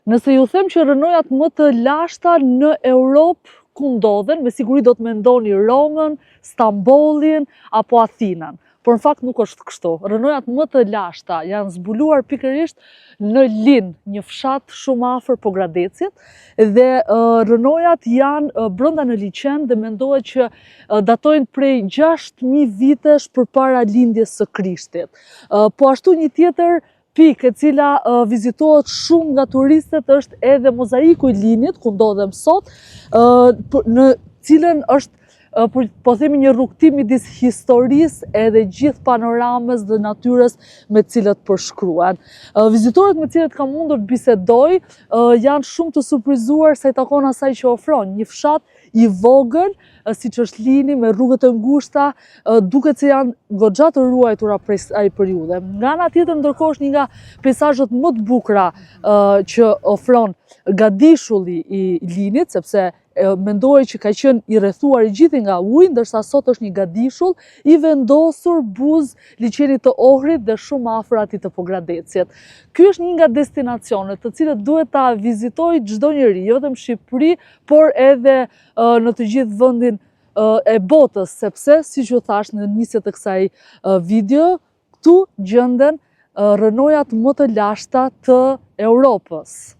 Nëse ju them që rënojat më të lashta në Europë ku ndodhen, me siguri do të mendoni Romën, Stambollin apo Athinën. Por në fakt nuk është kështu. Rënojat më të lashta janë zbuluar pikërisht në Lin, një fshat shumë afër Pogradecit, dhe rënojat janë brenda në liçen dhe mendohet që datojnë prej 6000 vitesh përpara lindjes së Krishtit. Po ashtu një tjetër pikë e cila vizitohet shumë nga turistët është edhe mozaiku i Linit, ku ndodhem sot, në cilën është po themi një rrugtim midis historisë edhe gjithë panoramës dhe natyrës me cilët përshkruan. Vizitorët me cilët kam mundur të bisedoj janë shumë të surprizuar sa i takon asaj që ofron, një fshat i vogël, siç është Lini, me rrugët e ngushta, duket se janë goxha të ruajtura prej ai periudhe. Nga ana tjetër, ndërkohë është një nga peizazhet më të bukura që ofron Gadishulli i Linit, sepse mendohej që ka qenë i rrethuar i gjithë nga uji, ndërsa sot është një gadishull i vendosur buz liçenit të Ohrit dhe shumë afër atij të Pogradecit. Ky është një nga destinacionet të cilët duhet ta vizitojë çdo njeri, jo vetëm në Shqipëri, por edhe në të gjithë vendin e botës, sepse, siç ju thash në nisje të kësaj video, këtu gjenden rënojat më të lashta të Europës.